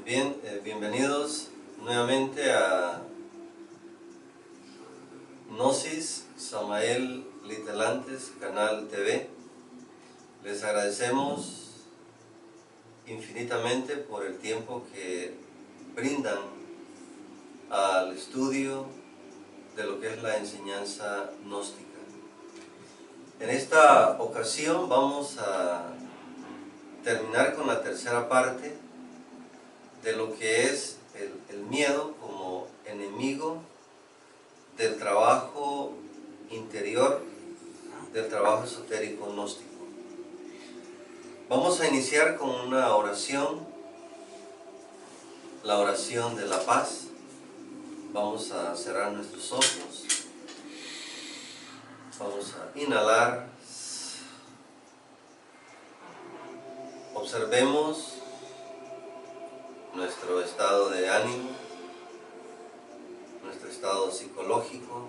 Bien, bienvenidos nuevamente a Gnosis Samael Litelantes, Canal TV. Les agradecemos infinitamente por el tiempo que brindan al estudio de lo que es la enseñanza gnóstica. En esta ocasión vamos a terminar con la tercera parte de lo que es el miedo como enemigo del trabajo interior, del trabajo esotérico gnóstico. Vamos a iniciar con una oración, la oración de la paz. Vamos a cerrar nuestros ojos. Vamos a inhalar. Observemos nuestro estado de ánimo, nuestro estado psicológico,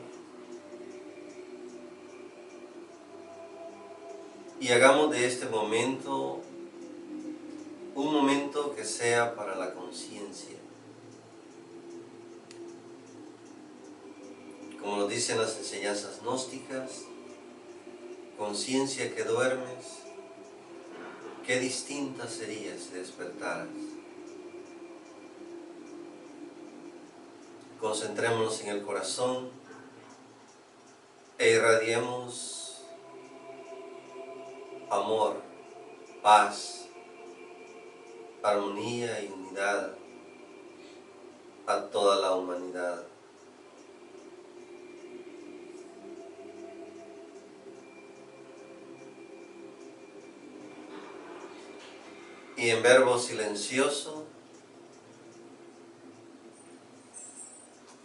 y hagamos de este momento un momento que sea para la conciencia. Como lo dicen las enseñanzas gnósticas, conciencia que duermes, qué distinta sería si despertaras. Concentrémonos en el corazón e irradiemos amor, paz, armonía y unidad a toda la humanidad. Y en verbo silencioso,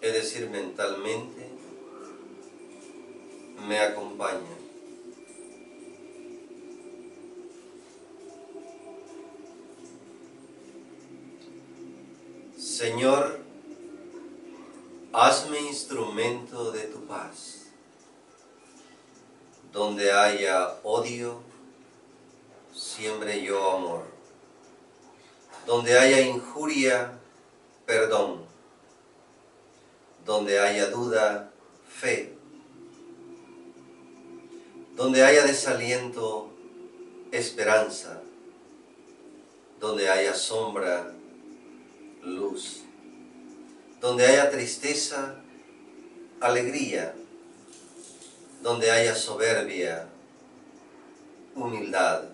es decir, mentalmente, me acompaña. Señor, hazme instrumento de tu paz. Donde haya odio, siembre yo amor. Donde haya injuria, perdón. Donde haya duda, fe. Donde haya desaliento, esperanza. Donde haya sombra, luz. Donde haya tristeza, alegría. Donde haya soberbia, humildad.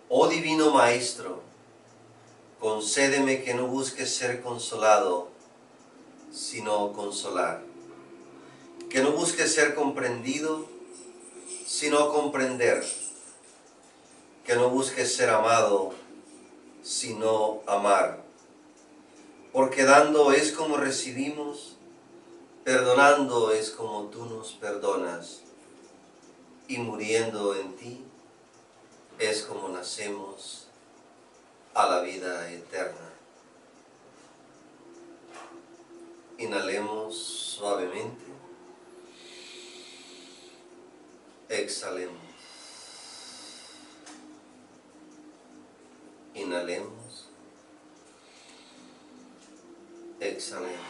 Oh Divino Maestro, concédeme que no busque ser consolado, sino consolar. Que no busque ser comprendido, sino comprender. Que no busque ser amado, sino amar. Porque dando es como recibimos, perdonando es como tú nos perdonas, y muriendo en ti es como nacemos a la vida eterna. Inhalemos suavemente, exhalemos. Inhalemos, exhalemos.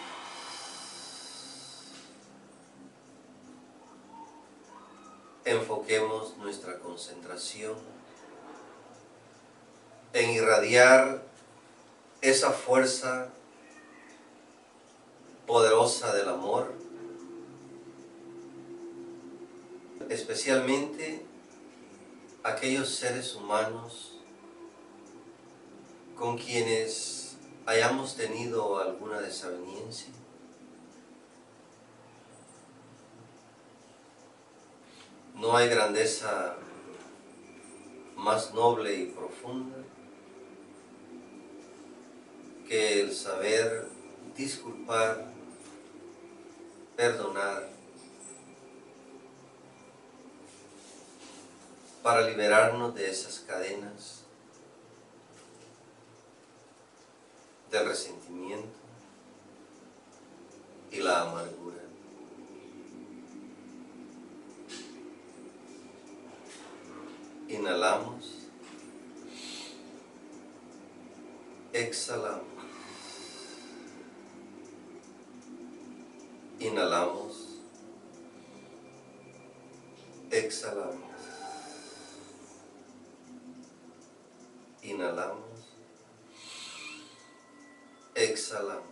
Enfoquemos nuestra concentración en irradiar esa fuerza poderosa del amor, especialmente aquellos seres humanos con quienes hayamos tenido alguna desaveniencia. No hay grandeza más noble y profunda que el saber disculpar, perdonar, para liberarnos de esas cadenas del resentimiento y la amargura. Inhalamos, exhalamos. Inhalamos, exhalamos. Inhalamos, exhalamos.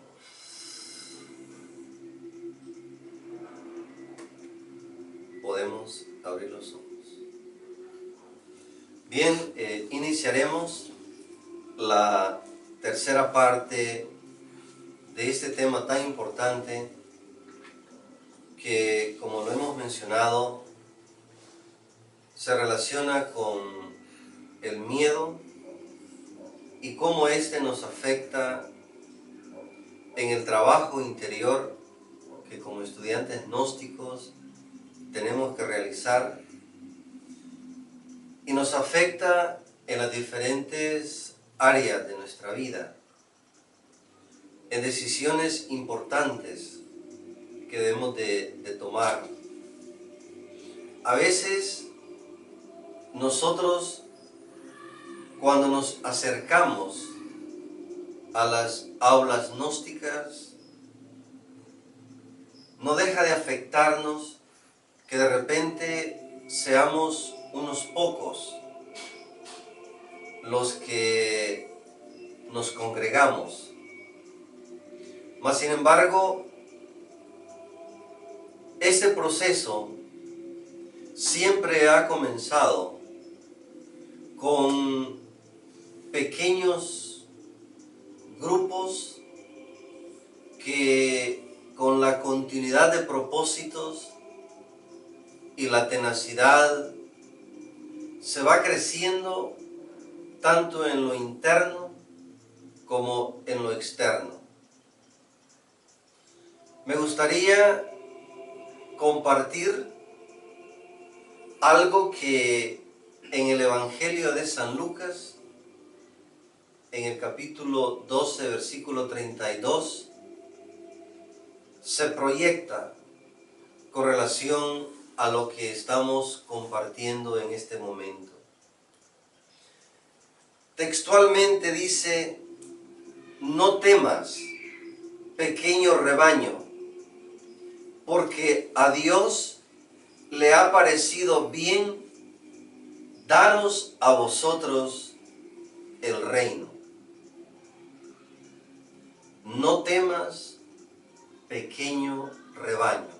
Podemos abrir los ojos. Bien, iniciaremos la tercera parte de este tema tan importante que, como lo hemos mencionado, se relaciona con el miedo y cómo éste nos afecta en el trabajo interior que como estudiantes gnósticos tenemos que realizar, y nos afecta en las diferentes áreas de nuestra vida, en decisiones importantes que debemos de tomar. A veces nosotros, cuando nos acercamos a las aulas gnósticas, no deja de afectarnos que de repente seamos unos pocos los que nos congregamos. Mas sin embargo, este proceso siempre ha comenzado con pequeños grupos que, con la continuidad de propósitos y la tenacidad, se va creciendo tanto en lo interno como en lo externo. Me gustaría compartir algo que en el Evangelio de San Lucas, en el capítulo 12, versículo 32, se proyecta con relación a lo que estamos compartiendo en este momento. Textualmente dice: no temas, pequeño rebaño, porque a Dios le ha parecido bien daros a vosotros el reino. No temas, pequeño rebaño.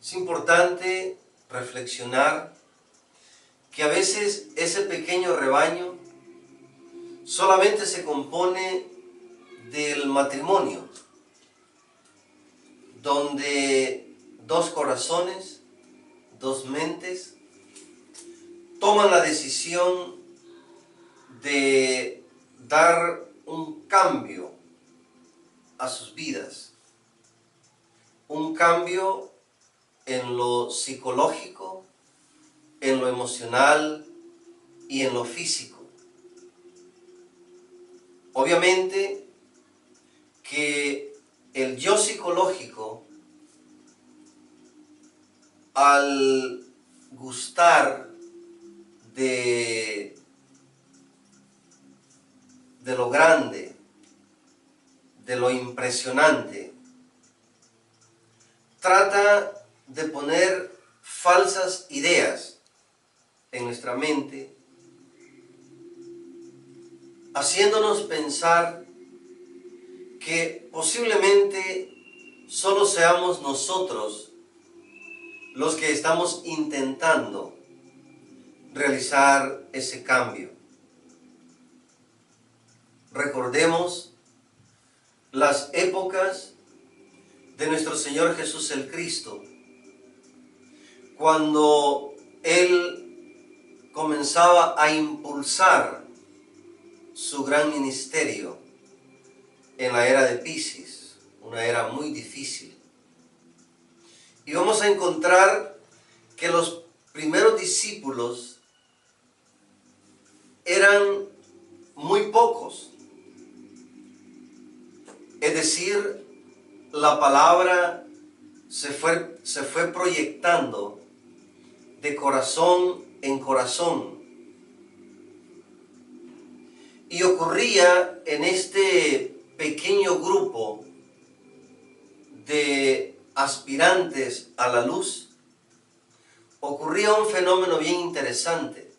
Es importante reflexionar que a veces ese pequeño rebaño solamente se compone del matrimonio, donde dos corazones, dos mentes, toman la decisión de dar un cambio a sus vidas, un cambio en lo psicológico, en lo emocional y en lo físico. Obviamente que el yo psicológico, al gustar de lo grande, de lo impresionante, trata de poner falsas ideas en nuestra mente, haciéndonos pensar que posiblemente solo seamos nosotros los que estamos intentando realizar ese cambio. Recordemos las épocas de nuestro Señor Jesús el Cristo, cuando Él comenzaba a impulsar su gran ministerio en la era de Piscis, una era muy difícil. Y vamos a encontrar que los primeros discípulos eran muy pocos. Es decir, la palabra se fue proyectando de corazón en corazón. Y ocurría en este pequeño grupo de aspirantes a la luz, ocurría un fenómeno bien interesante,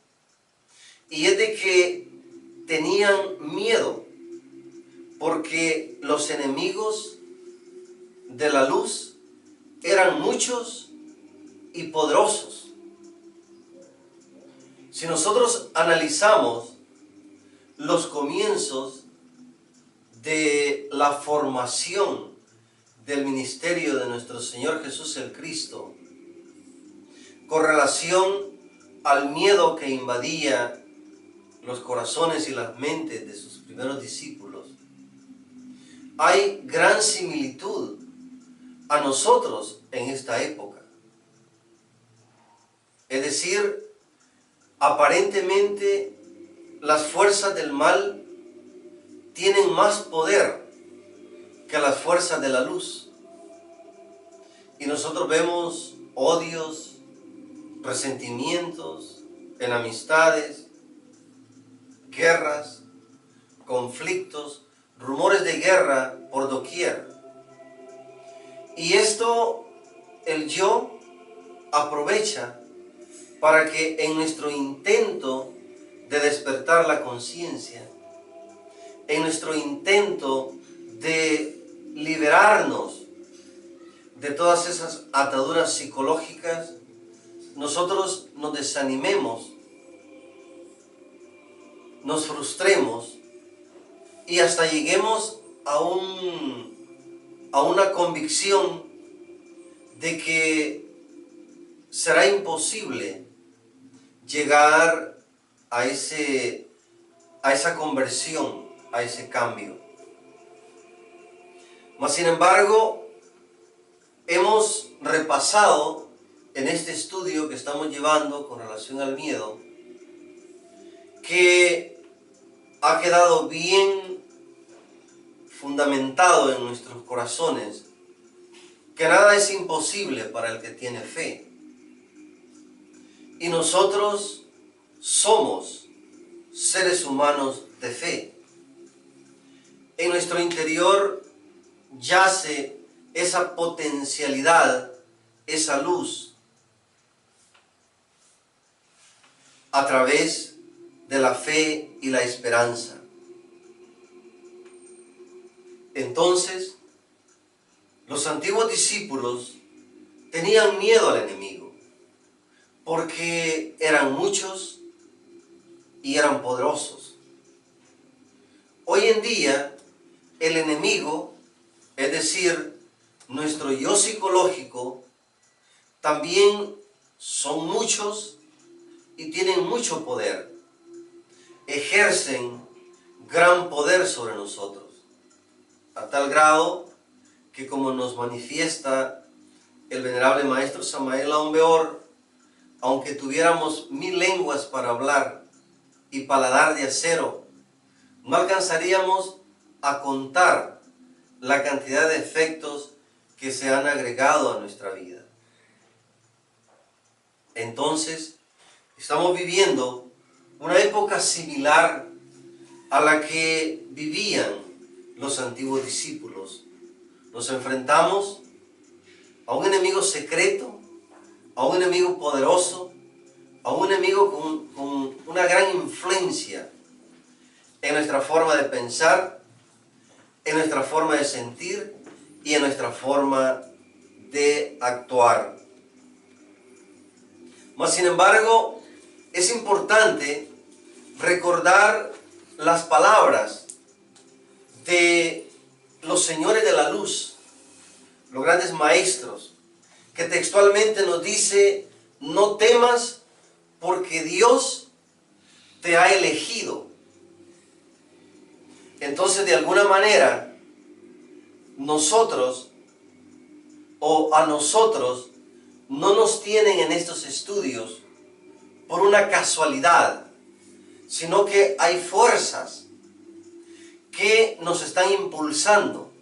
y es de que tenían miedo porque los enemigos de la luz eran muchos y poderosos. Si nosotros analizamos los comienzos de la formación del ministerio de nuestro Señor Jesús el Cristo, con relación al miedo que invadía los corazones y las mentes de sus primeros discípulos, hay gran similitud a nosotros en esta época. Es decir, aparentemente las fuerzas del mal tienen más poder que las fuerzas de la luz. Y nosotros vemos odios, resentimientos, enemistades, guerras, conflictos, rumores de guerra por doquier. Y esto el yo aprovecha para que en nuestro intento de despertar la conciencia, en nuestro intento de liberarnos de todas esas ataduras psicológicas, nosotros nos desanimemos, nos frustremos y hasta lleguemos a una convicción de que será imposible llegar a esa conversión, a ese cambio. Mas sin embargo, hemos repasado en este estudio que estamos llevando con relación al miedo, que ha quedado bien fundamentado en nuestros corazones, que nada es imposible para el que tiene fe. Y nosotros somos seres humanos de fe. En nuestro interior yace esa potencialidad, esa luz, a través de la fe y la esperanza. Entonces, los antiguos discípulos tenían miedo al enemigo, porque eran muchos y eran poderosos. Hoy en día, el enemigo, es decir, nuestro yo psicológico, también son muchos y tienen mucho poder. Ejercen gran poder sobre nosotros, a tal grado que, como nos manifiesta el venerable maestro Samael Aumbeor, aunque tuviéramos 1000 lenguas para hablar y paladar de acero, no alcanzaríamos a contar la cantidad de efectos que se han agregado a nuestra vida. Entonces, estamos viviendo una época similar a la que vivían los antiguos discípulos. Nos enfrentamos a un enemigo secreto, a un enemigo poderoso, a un enemigo con una gran influencia en nuestra forma de pensar, en nuestra forma de sentir y en nuestra forma de actuar. Mas, sin embargo, es importante recordar las palabras de los señores de la luz, los grandes maestros, que textualmente nos dice: no temas, porque Dios te ha elegido. Entonces, de alguna manera, nosotros, o a nosotros, no nos tienen en estos estudios por una casualidad, sino que hay fuerzas que nos están impulsando.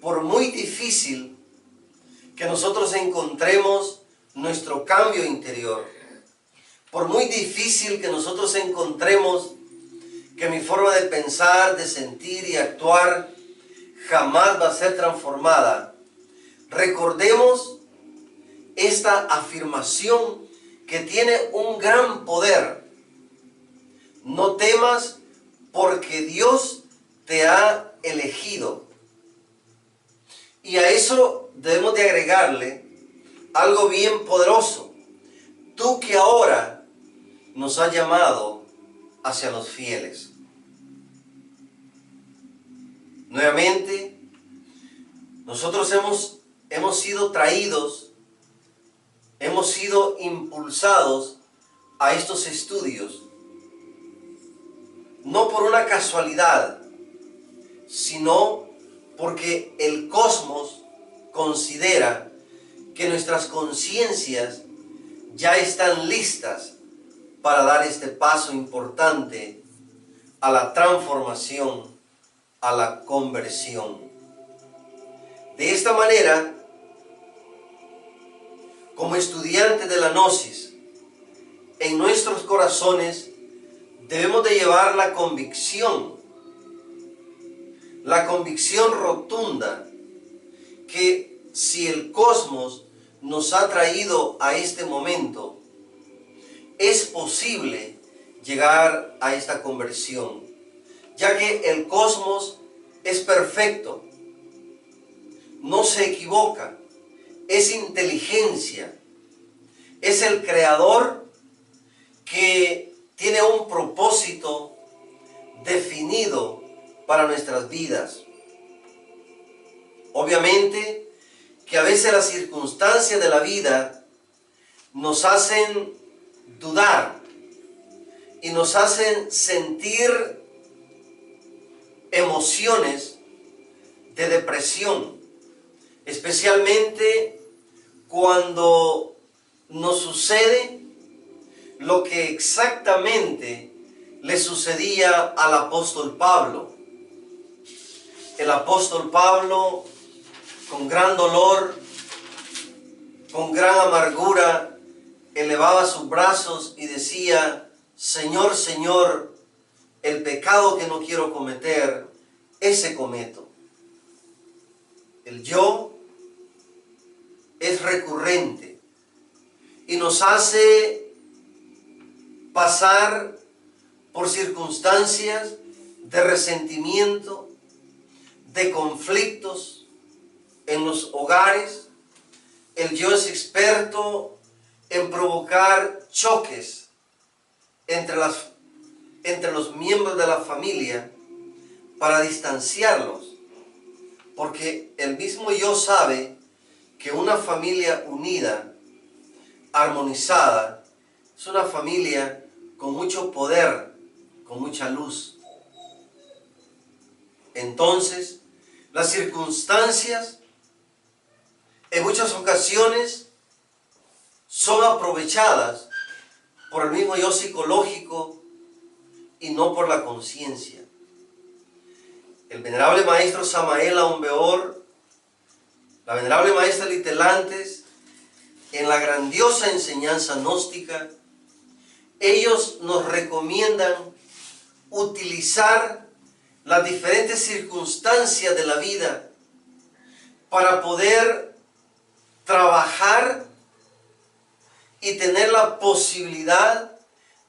Por muy difícil que nosotros encontremos nuestro cambio interior, por muy difícil que nosotros encontremos que mi forma de pensar, de sentir y actuar jamás va a ser transformada, recordemos esta afirmación que tiene un gran poder. No temas porque Dios te ha elegido. Y a eso debemos de agregarle algo bien poderoso. Tú que ahora nos has llamado hacia los fieles. Nuevamente, nosotros hemos sido traídos, hemos sido impulsados a estos estudios, no por una casualidad, sino porque el cosmos considera que nuestras conciencias ya están listas para dar este paso importante a la transformación, a la conversión. De esta manera, como estudiantes de la Gnosis, en nuestros corazones debemos de llevar la convicción rotunda que si el cosmos nos ha traído a este momento, es posible llegar a esta conversión, ya que el cosmos es perfecto, no se equivoca, es inteligencia, es el creador que tiene un propósito definido para nuestras vidas. Obviamente que a veces las circunstancias de la vida nos hacen dudar y nos hacen sentir emociones de depresión, especialmente cuando nos sucede lo que exactamente le sucedía al apóstol Pablo. El apóstol Pablo, con gran dolor, con gran amargura, elevaba sus brazos y decía: Señor, Señor, el pecado que no quiero cometer, ese cometo. El yo es recurrente y nos hace pasar por circunstancias de resentimiento, de conflictos en los hogares. El yo es experto en provocar choques entre los miembros de la familia para distanciarlos, porque el mismo yo sabe que una familia unida, armonizada, es una familia con mucho poder, con mucha luz. Entonces, las circunstancias en muchas ocasiones son aprovechadas por el mismo yo psicológico y no por la conciencia. El venerable maestro Samael Aun Weor, la venerable maestra Litelantes, en la grandiosa enseñanza gnóstica, ellos nos recomiendan utilizar las diferentes circunstancias de la vida para poder trabajar y tener la posibilidad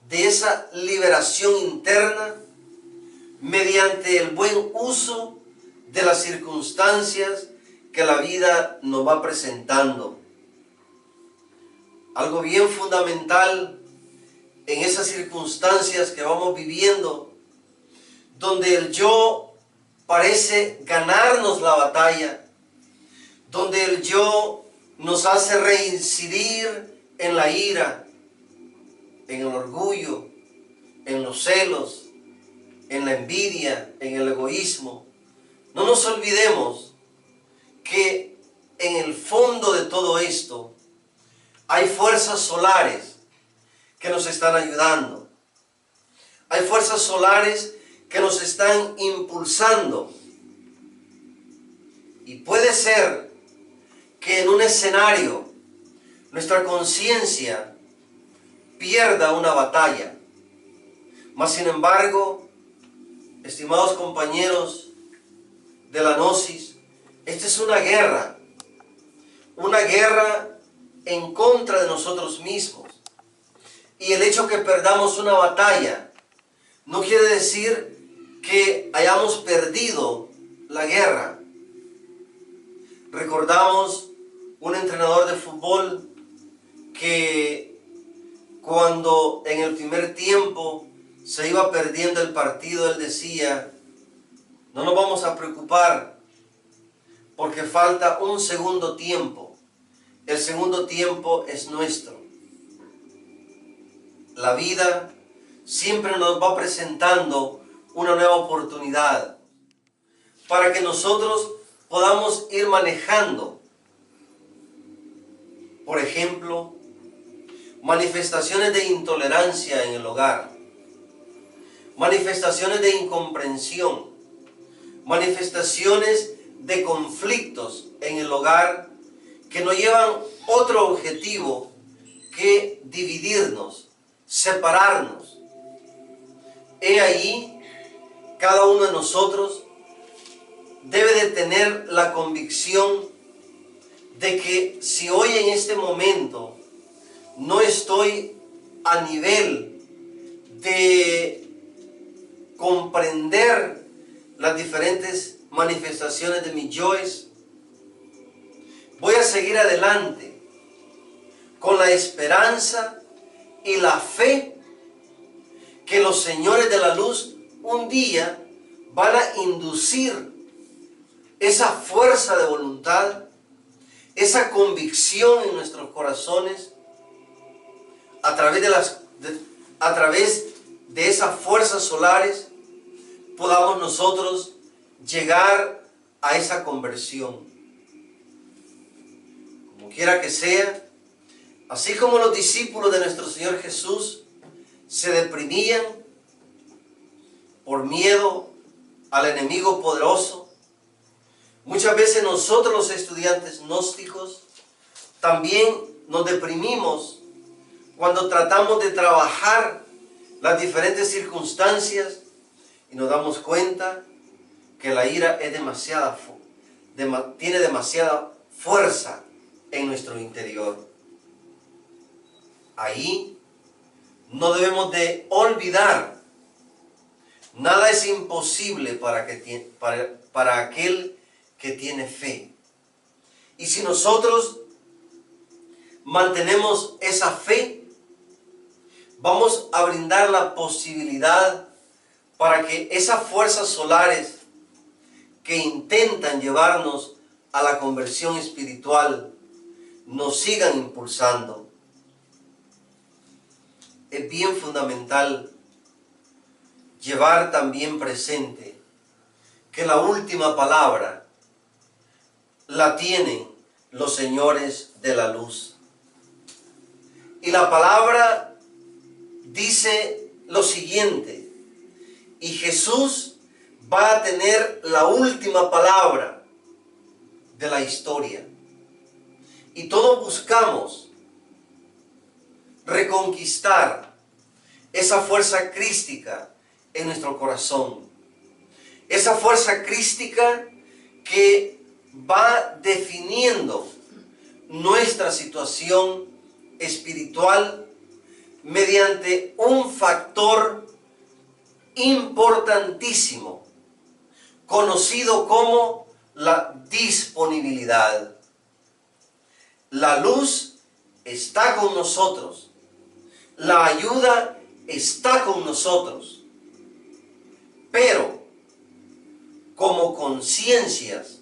de esa liberación interna mediante el buen uso de las circunstancias que la vida nos va presentando. Algo bien fundamental en esas circunstancias que vamos viviendo, donde el yo parece ganarnos la batalla, donde el yo nos hace reincidir en la ira, en el orgullo, en los celos, en la envidia, en el egoísmo. No nos olvidemos que en el fondo de todo esto hay fuerzas solares que nos están ayudando. Hay fuerzas solares que nos están impulsando. Y puede ser que en un escenario nuestra conciencia pierda una batalla, mas sin embargo estimados compañeros de la Gnosis, esta es una guerra en contra de nosotros mismos. Y el hecho que perdamos una batalla no quiere decir que hayamos perdido la guerra. Recordamos un entrenador de fútbol que cuando en el primer tiempo se iba perdiendo el partido, él decía: no nos vamos a preocupar porque falta un segundo tiempo. El segundo tiempo es nuestro. La vida siempre nos va presentando una nueva oportunidad para que nosotros podamos ir manejando. Por ejemplo, manifestaciones de intolerancia en el hogar, manifestaciones de incomprensión, manifestaciones de conflictos en el hogar que no llevan otro objetivo que dividirnos, separarnos. He ahí, cada uno de nosotros debe de tener la convicción de que si hoy en este momento no estoy a nivel de comprender las diferentes manifestaciones de mis yoes, voy a seguir adelante con la esperanza y la fe que los señores de la luz un día van a inducir esa fuerza de voluntad, esa convicción en nuestros corazones, a través de esas fuerzas solares, podamos nosotros llegar a esa conversión. Como quiera que sea, así como los discípulos de nuestro Señor Jesús se deprimían por miedo al enemigo poderoso, muchas veces nosotros los estudiantes gnósticos también nos deprimimos cuando tratamos de trabajar las diferentes circunstancias y nos damos cuenta que la ira es tiene demasiada fuerza en nuestro interior. Ahí no debemos de olvidar, nada es imposible para aquel que tiene fe. Y si nosotros mantenemos esa fe, vamos a brindar la posibilidad para que esas fuerzas solares que intentan llevarnos a la conversión espiritual nos sigan impulsando. Es bien fundamental llevar también presente que la última palabra la tienen los señores de la luz. Y la palabra dice lo siguiente: y Jesús va a tener la última palabra de la historia. Y todos buscamos reconquistar esa fuerza crística en nuestro corazón. Esa fuerza crística que va definiendo nuestra situación espiritual mediante un factor importantísimo, conocido como la disponibilidad. La luz está con nosotros, la ayuda está con nosotros, pero como conciencias,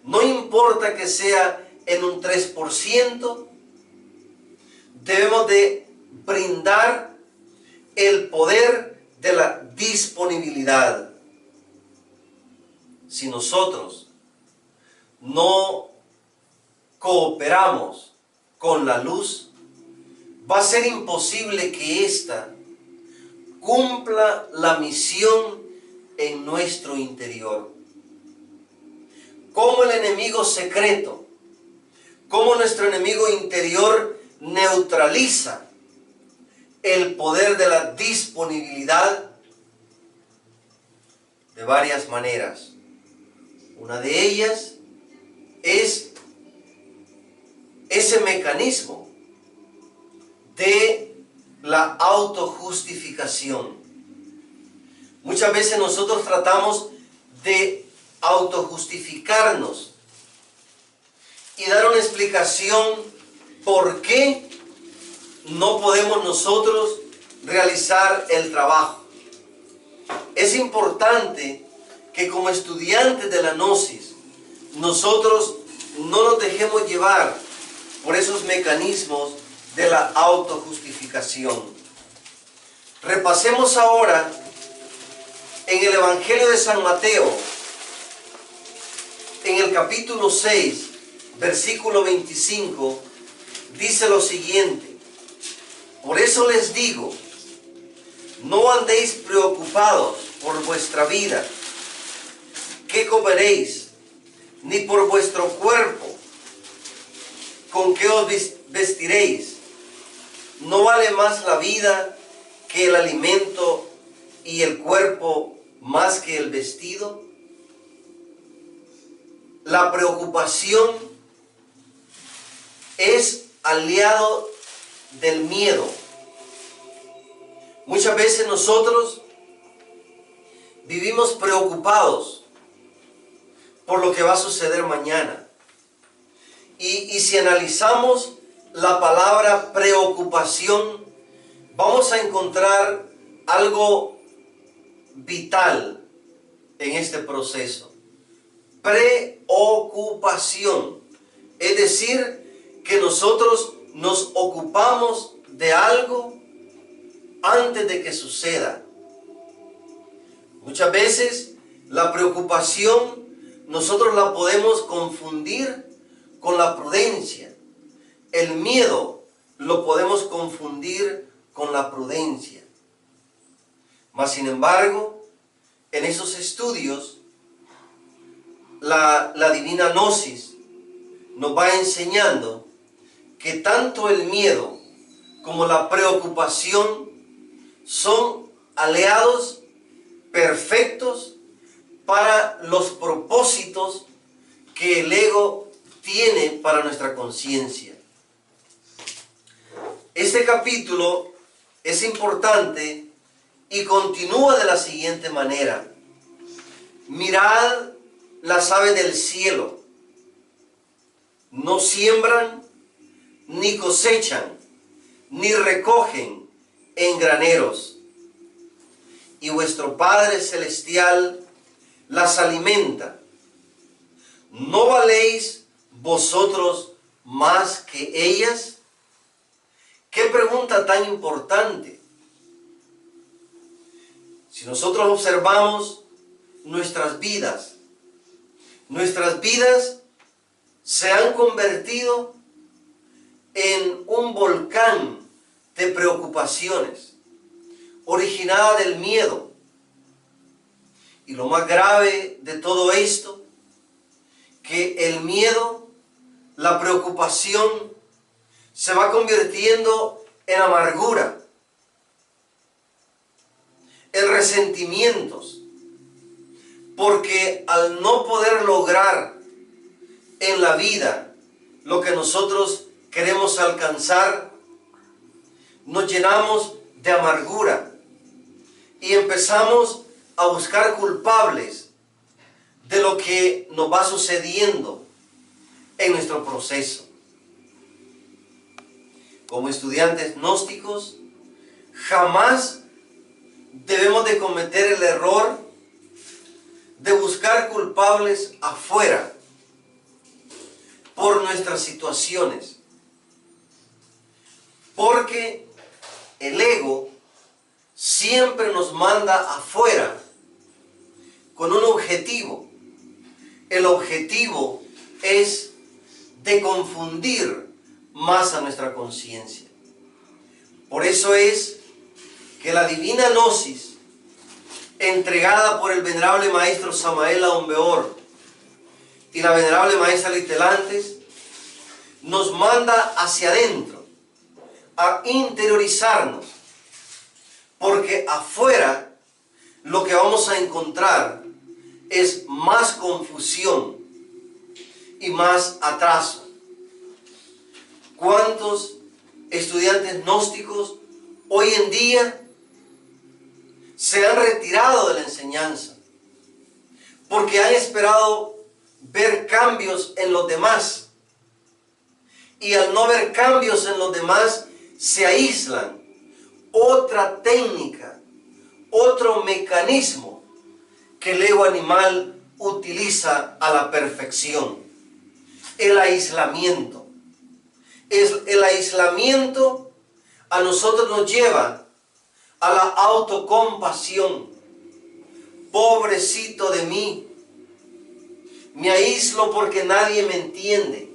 no importa que sea en un 3%, debemos de brindar el poder de la disponibilidad. Si nosotros no cooperamos con la luz, va a ser imposible que ésta cumpla la misión en nuestro interior. Como el enemigo secreto, como nuestro enemigo interior neutraliza el poder de la disponibilidad, de varias maneras. Una de ellas es ese mecanismo de la autojustificación. Muchas veces nosotros tratamos de autojustificarnos y dar una explicación por qué no podemos nosotros realizar el trabajo. Es importante que como estudiantes de la Gnosis, nosotros no nos dejemos llevar por esos mecanismos de la autojustificación. Repasemos ahora en el Evangelio de San Mateo, en el capítulo 6, versículo 25, dice lo siguiente: por eso les digo, no andéis preocupados por vuestra vida, qué comeréis, ni por vuestro cuerpo, con qué os vestiréis. ¿No vale más la vida que el alimento y el cuerpo más que el vestido? La preocupación es aliado del miedo. Muchas veces nosotros vivimos preocupados por lo que va a suceder mañana. Y si analizamos la palabra preocupación, vamos a encontrar algo vital en este proceso. Preocupación. Es decir, que nosotros nos ocupamos de algo antes de que suceda. Muchas veces la preocupación nosotros la podemos confundir con la prudencia. El miedo lo podemos confundir con la prudencia. Mas sin embargo, en esos estudios, la divina Gnosis nos va enseñando que tanto el miedo como la preocupación son aliados perfectos para los propósitos que el ego tiene para nuestra conciencia. Este capítulo es importante y continúa de la siguiente manera: mirad las aves del cielo, no siembran, ni cosechan, ni recogen en graneros, y vuestro Padre Celestial las alimenta. ¿No valéis vosotros más que ellas? ¡Qué pregunta tan importante! Si nosotros observamos nuestras vidas se han convertido en un volcán de preocupaciones, originada del miedo. Y lo más grave de todo esto, que el miedo, la preocupación, se va convirtiendo en amargura, en resentimientos, porque al no poder lograr en la vida lo que nosotros queremos alcanzar, nos llenamos de amargura y empezamos a buscar culpables de lo que nos va sucediendo en nuestro proceso. Como estudiantes gnósticos, jamás debemos de cometer el error de buscar culpables afuera por nuestras situaciones, porque el ego siempre nos manda afuera con un objetivo. El objetivo es de confundir más a nuestra conciencia. Por eso es que la divina Gnosis, entregada por el venerable maestro Samael Aumbeor y la venerable maestra Litelantes, nos manda hacia adentro, a interiorizarnos, porque afuera lo que vamos a encontrar es más confusión y más atraso. ¿Cuántos estudiantes gnósticos hoy en día se han retirado de la enseñanza porque han esperado ver cambios en los demás? Y al no ver cambios en los demás, se aíslan. Otra técnica, otro mecanismo que el ego animal utiliza a la perfección: el aislamiento. El aislamiento a nosotros nos lleva a la autocompasión. Pobrecito de mí, me aíslo porque nadie me entiende,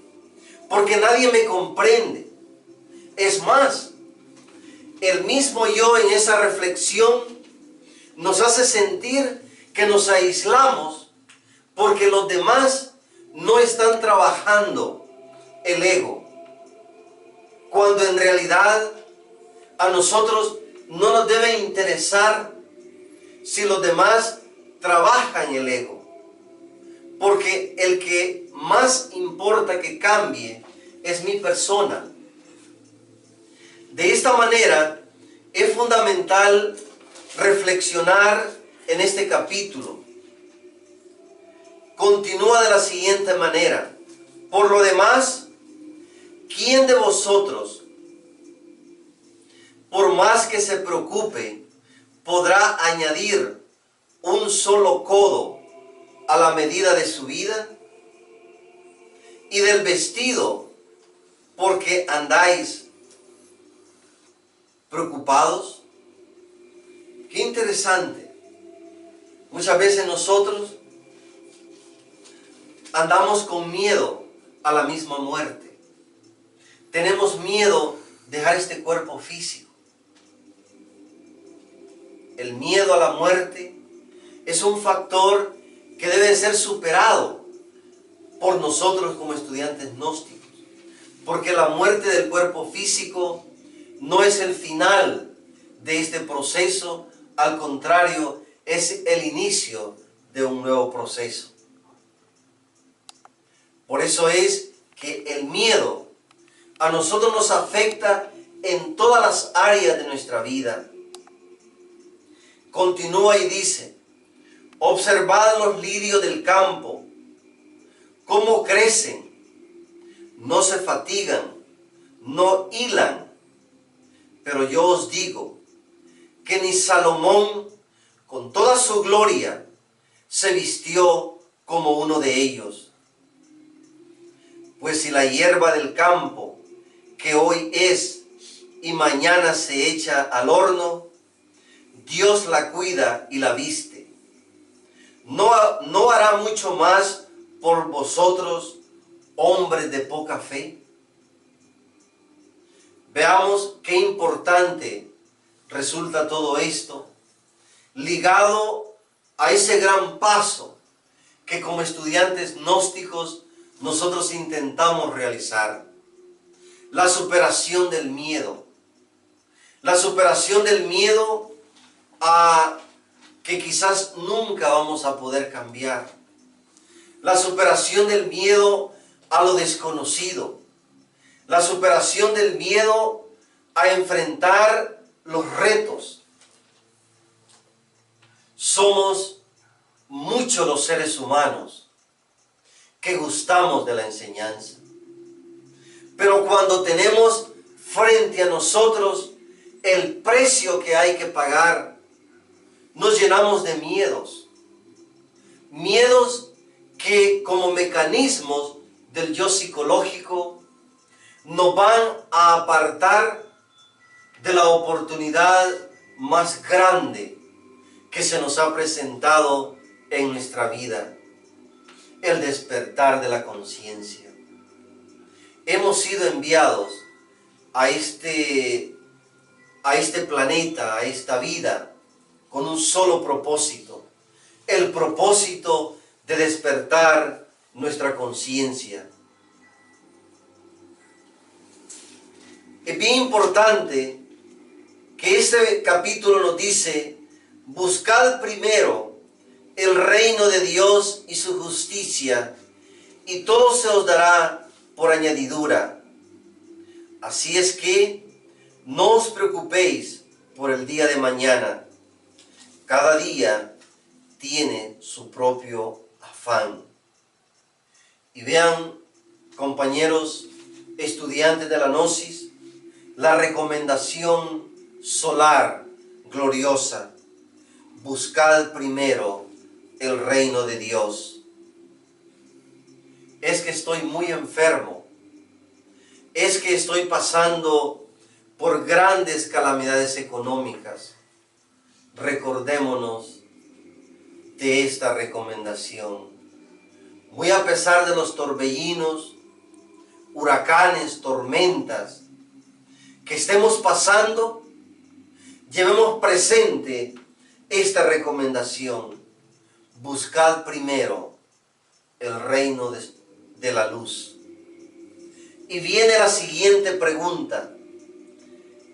porque nadie me comprende. Es más, el mismo yo en esa reflexión nos hace sentir que nos aislamos porque los demás no están trabajando el ego, cuando en realidad a nosotros no nos debe interesar si los demás trabajan el ego, porque el que más importa que cambie es mi persona. De esta manera es fundamental reflexionar en este capítulo. Continúa de la siguiente manera: por lo demás, ¿quién de vosotros, por más que se preocupe, podrá añadir un solo codo a la medida de su vida? Y del vestido, porque andáis preocupados. Qué interesante. Muchas veces nosotros andamos con miedo a la misma muerte. Tenemos miedo de dejar este cuerpo físico. El miedo a la muerte es un factor que debe ser superado por nosotros como estudiantes gnósticos, porque la muerte del cuerpo físico no es el final de este proceso, al contrario, es el inicio de un nuevo proceso. Por eso es que el miedo a nosotros nos afecta en todas las áreas de nuestra vida. Continúa y dice: observad los lirios del campo, cómo crecen, no se fatigan, no hilan. Pero yo os digo que ni Salomón, con toda su gloria, se vistió como uno de ellos. Pues si la hierba del campo, que hoy es y mañana se echa al horno, Dios la cuida y la viste, ¿no hará mucho más por vosotros, hombres de poca fe? Veamos qué importante resulta todo esto, ligado a ese gran paso que como estudiantes gnósticos nosotros intentamos realizar: la superación del miedo. La superación del miedo a que quizás nunca vamos a poder cambiar. La superación del miedo a lo desconocido. La superación del miedo a enfrentar los retos. Somos muchos los seres humanos que gustamos de la enseñanza. Pero cuando tenemos frente a nosotros el precio que hay que pagar, nos llenamos de miedos. Miedos que como mecanismos del yo psicológico nos van a apartar de la oportunidad más grande que se nos ha presentado en nuestra vida: el despertar de la conciencia. Hemos sido enviados a este planeta, a esta vida, con un solo propósito: el propósito de despertar nuestra conciencia. Es bien importante que este capítulo nos dice: buscad primero el reino de Dios y su justicia, y todo se os dará por añadidura. Así es que no os preocupéis por el día de mañana. Cada día tiene su propio afán. Y vean, compañeros estudiantes de la Gnosis, la recomendación solar gloriosa: buscad primero el reino de Dios. Es que estoy muy enfermo, es que estoy pasando por grandes calamidades económicas. Recordémonos de esta recomendación. Muy a pesar de los torbellinos, huracanes, tormentas que estemos pasando, llevemos presente esta recomendación: buscad primero el reino de la luz. Y viene la siguiente pregunta: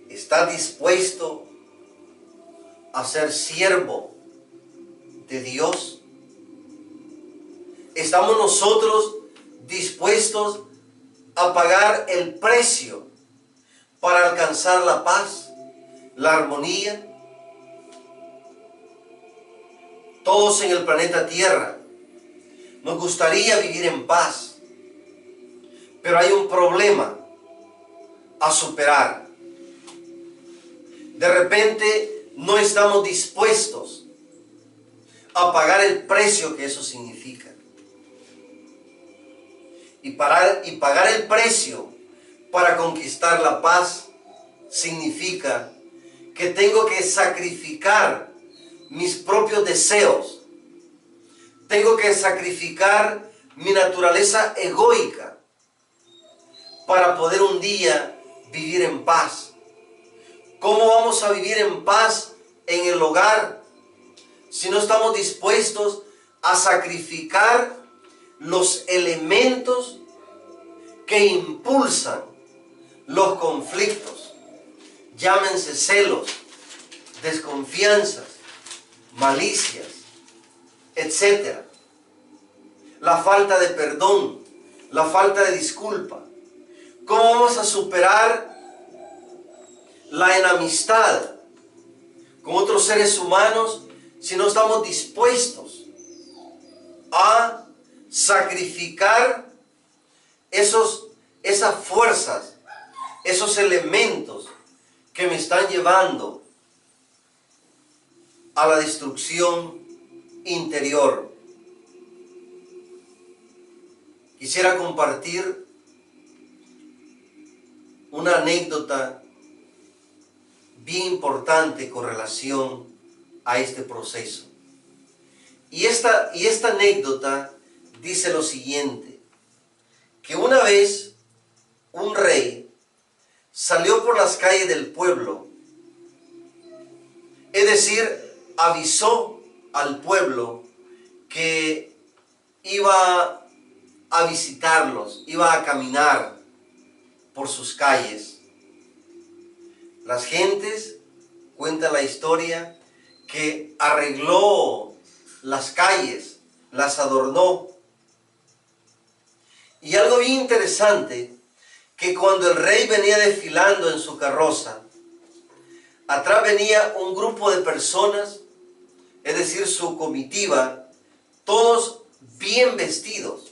¿estás dispuesto a ser siervo de Dios? ¿Estamos nosotros dispuestos a pagar el precio para alcanzar la paz, la armonía? Todos en el planeta Tierra nos gustaría vivir en paz, pero hay un problema a superar. De repente no estamos dispuestos a pagar el precio que eso significa. Y pagar el precio para conquistar la paz significa que tengo que sacrificar mis propios deseos. Tengo que sacrificar mi naturaleza egoica para poder un día vivir en paz. ¿Cómo vamos a vivir en paz en el hogar si no estamos dispuestos a sacrificar los elementos que impulsan los conflictos? Llámense celos, desconfianzas, malicias, etc. La falta de perdón, la falta de disculpa. ¿Cómo vamos a superar la enemistad con otros seres humanos si no estamos dispuestos a sacrificar esas fuerzas, esos elementos que me están llevando a la destrucción interior? Quisiera compartir una anécdota bien importante con relación a este proceso. Y esta anécdota dice lo siguiente: que una vez un rey salió por las calles del pueblo, es decir, avisó al pueblo que iba a visitarlos, iba a caminar por sus calles. Las gentes, cuenta la historia, que arregló las calles, las adornó. Y algo bien interesante, que cuando el rey venía desfilando en su carroza, atrás venía un grupo de personas, es decir, su comitiva, todos bien vestidos.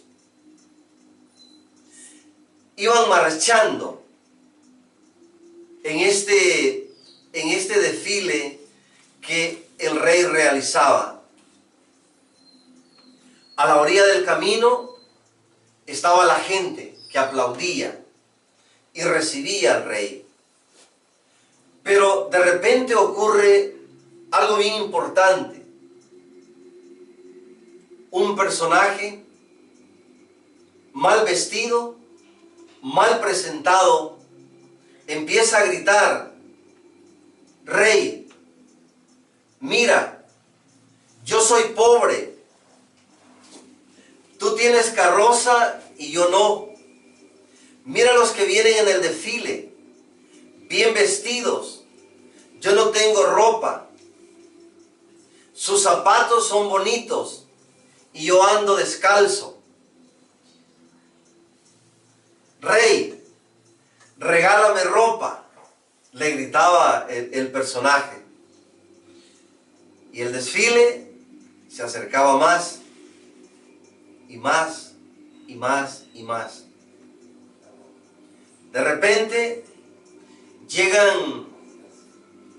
Iban marchando en este desfile que el rey realizaba. A la orilla del camino estaba la gente que aplaudía y recibía al rey. Pero de repente ocurre algo bien importante. Un personaje mal vestido, mal presentado, empieza a gritar: Rey, mira, yo soy pobre, tú tienes carroza y yo no. Mira los que vienen en el desfile, bien vestidos, yo no tengo ropa. sus zapatos son bonitos y yo ando descalzo. Rey, regálame ropa, le gritaba el personaje. Y el desfile se acercaba más y más y más y más. De repente llegan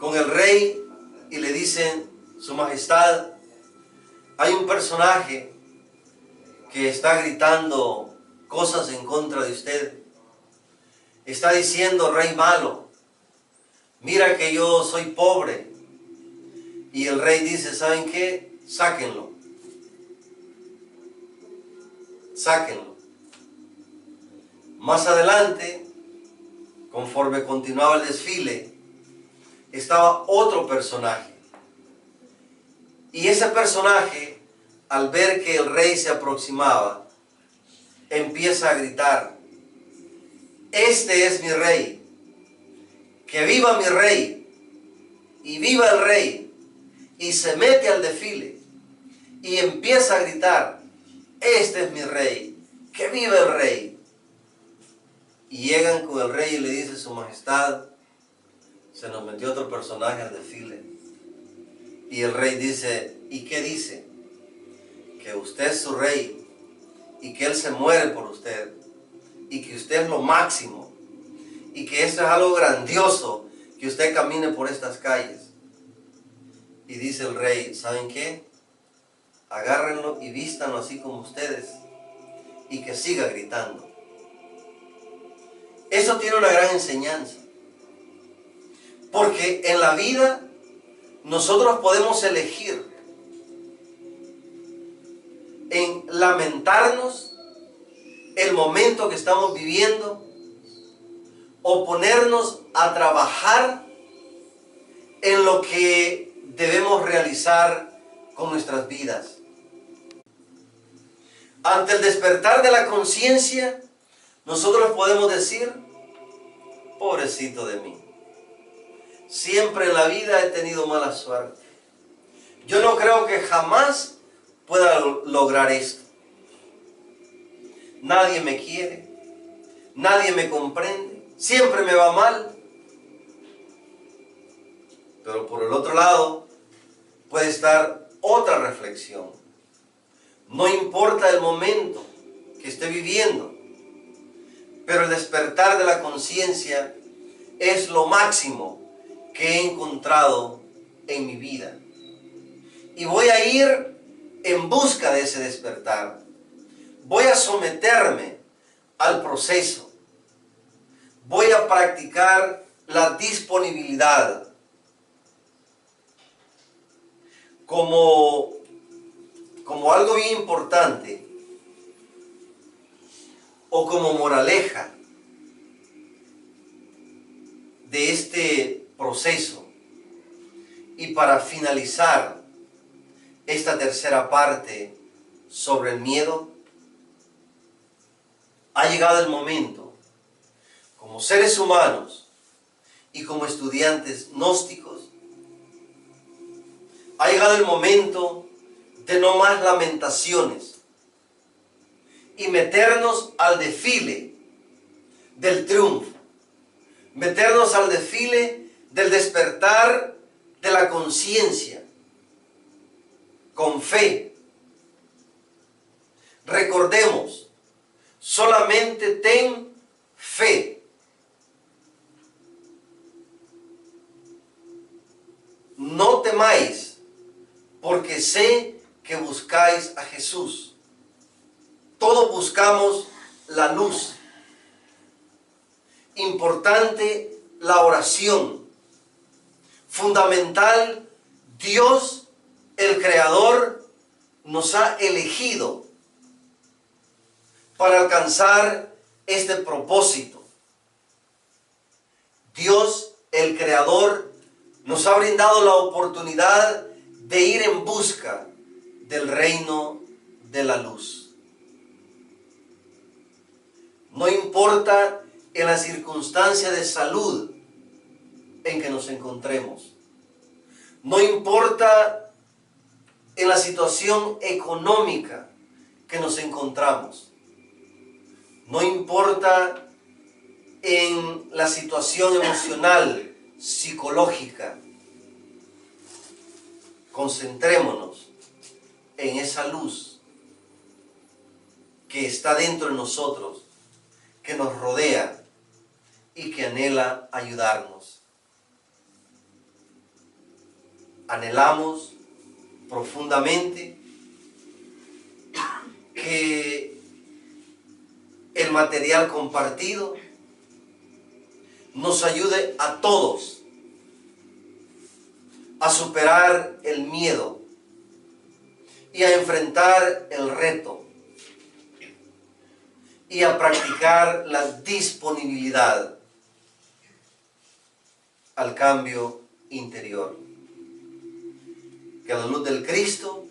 con el rey y le dicen: Su Majestad, hay un personaje que está gritando cosas en contra de usted. Está diciendo: rey malo, mira que yo soy pobre. Y el rey dice: ¿saben qué? Sáquenlo. Sáquenlo. Más adelante, conforme continuaba el desfile, estaba otro personaje. Y ese personaje, al ver que el rey se aproximaba, empieza a gritar: este es mi rey, que viva mi rey, y viva el rey. Y se mete al desfile y empieza a gritar: este es mi rey, que viva el rey. Y llegan con el rey y le dice: Su Majestad, se nos metió otro personaje al desfile. Y el rey dice: ¿y qué dice? Que usted es su rey y que él se muere por usted y que usted es lo máximo y que eso es algo grandioso, que usted camine por estas calles. Y dice el rey: ¿saben qué? Agárrenlo y vístanlo así como ustedes y que siga gritando. Eso tiene una gran enseñanza, porque en la vida nosotros podemos elegir en lamentarnos el momento que estamos viviendo o ponernos a trabajar en lo que debemos realizar con nuestras vidas. Ante el despertar de la conciencia, nosotros podemos decir: pobrecito de mí, siempre en la vida he tenido mala suerte. Yo no creo que jamás pueda lograr esto. Nadie me quiere, nadie me comprende, siempre me va mal. Pero por el otro lado puede estar otra reflexión. No importa el momento que esté viviendo, pero el despertar de la conciencia es lo máximo que he encontrado en mi vida. Y voy a ir en busca de ese despertar. Voy a someterme al proceso. Voy a practicar la disponibilidad. Como algo bien importante o como moraleja de este proceso, y para finalizar esta tercera parte sobre el miedo, ha llegado el momento, como seres humanos y como estudiantes gnósticos, ha llegado el momento de no más lamentaciones y meternos al desfile del triunfo, meternos al desfile del despertar de la conciencia, con fe. Recordemos, solamente ten fe. No temáis, porque sé que buscáis a Jesús. Todos buscamos la luz. Importante la oración. Fundamental, Dios, el Creador, nos ha elegido para alcanzar este propósito. Dios, el Creador, nos ha brindado la oportunidad de ir en busca del reino de la luz. No importa en la circunstancia de salud en que nos encontremos. No importa en la situación económica que nos encontramos. No importa en la situación emocional, psicológica. Concentrémonos en esa luz que está dentro de nosotros, que nos rodea y que anhela ayudarnos. Anhelamos profundamente que el material compartido nos ayude a todos a superar el miedo y a enfrentar el reto y a practicar la disponibilidad al cambio interior. Que la luz del Cristo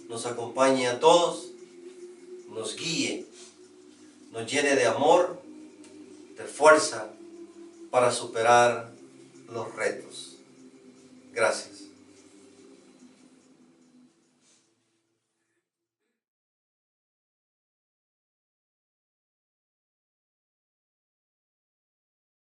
nos acompañe a todos, nos guíe, nos llene de amor, de fuerza para superar los retos. Gracias.